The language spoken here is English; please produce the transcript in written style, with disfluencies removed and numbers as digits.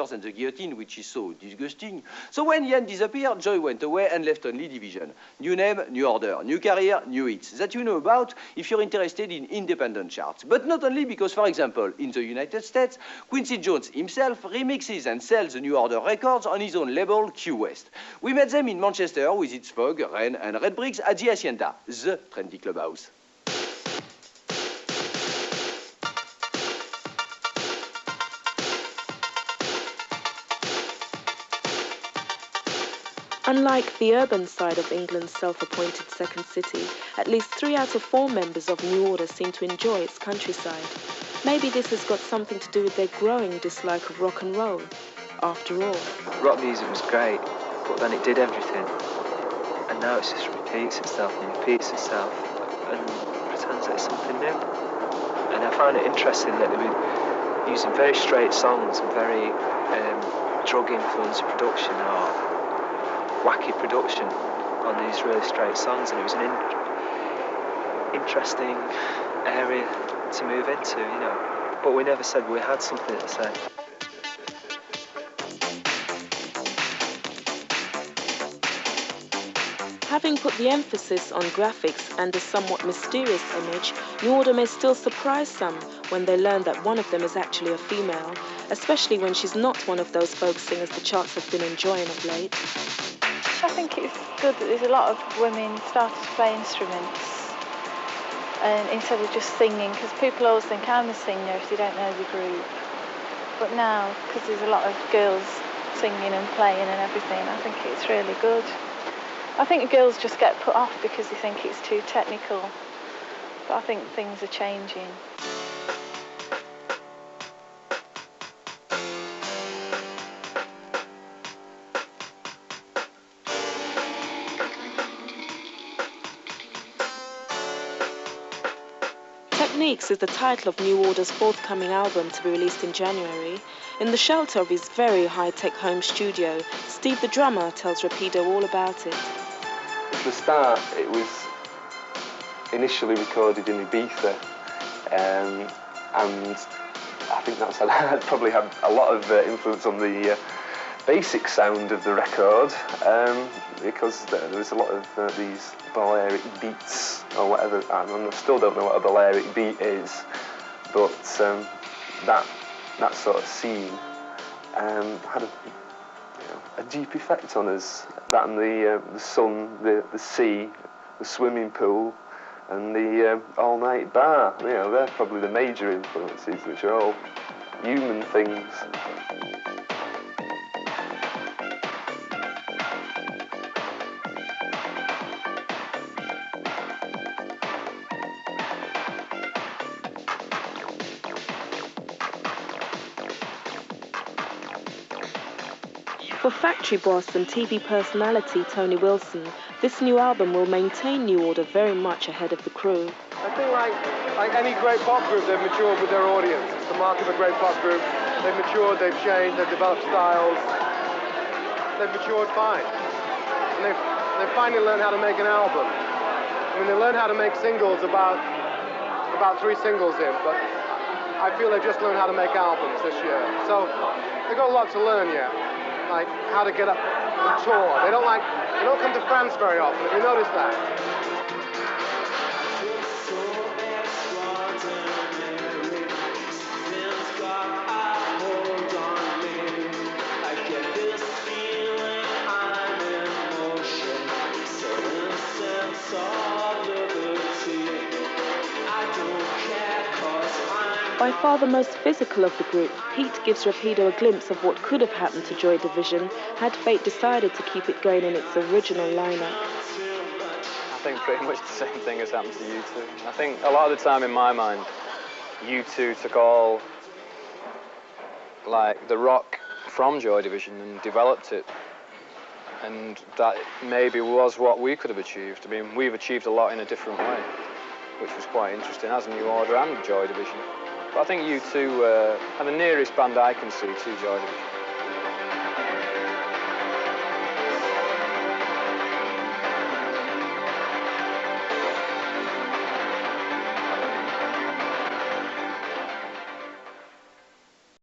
scissors and the guillotine, which is so disgusting. So when Ian disappeared, Joy went away and left only Division. New name, new order, new career, new hits. That you know about if you're interested in independent charts. But not only because, for example, in the United States, Quincy Jones himself remixes and sells the New Order records on his own label, Q West. We met them in Manchester with its fog, rain and red bricks at the Hacienda, the trendy clubhouse. Unlike the urban side of England's self-appointed second city, at least 3 out of 4 members of New Order seem to enjoy its countryside. Maybe this has got something to do with their growing dislike of rock and roll. After all, rock music was great, but then it did everything. And now it just repeats itself and repeats itself and pretends that it's something new. And I find it interesting that they were using very straight songs and very drug-influenced production or wacky production on these really straight songs, and it was an interesting area to move into, you know. But we never said we had something to say. Having put the emphasis on graphics and a somewhat mysterious image, New Order may still surprise some when they learn that one of them is actually a female, especially when she's not one of those folk singers the charts have been enjoying of late. I think it's good that there's a lot of women started to play instruments and instead of just singing, because people always think I'm a singer if they don't know the group. But now, because there's a lot of girls singing and playing and everything, I think it's really good. I think girls just get put off because they think it's too technical, but I think things are changing. Techniques is the title of New Order's forthcoming album to be released in January. In the shelter of his very high-tech home studio, Steve the drummer tells Rapido all about it. At the start, it was initially recorded in Ibiza, and I think that's probably had a lot of influence on the basic sound of the record, because there was a lot of these Balearic beats or whatever. I still don't know what a Balearic beat is, but that sort of scene had a deep effect on us. That and the sun, the sea, the swimming pool, and the all-night bar. You know, they're probably the major influences, which are all human things. For factory boss and TV personality Tony Wilson, this new album will maintain New Order very much ahead of the crew. I think like any great pop group, they've matured with their audience. It's the mark of a great pop group. They've matured, they've changed, they've developed styles. They've matured fine. And they've finally learned how to make an album. I mean, they learned how to make singles about 3 singles in, but I feel they've just learned how to make albums this year. So they've got a lot to learn yet. Like how to get up and tour. They don't come to France very often. Have you noticed that? By far the most physical of the group, Pete gives Rapido a glimpse of what could have happened to Joy Division had fate decided to keep it going in its original lineup. I think pretty much the same thing has happened to U2. I think a lot of the time in my mind, U2 took all like the rock from Joy Division and developed it. And that maybe was what we could have achieved. I mean, we've achieved a lot in a different way, which was quite interesting as New Order and Joy Division. But I think U2 are the nearest band I can see to Joy Division.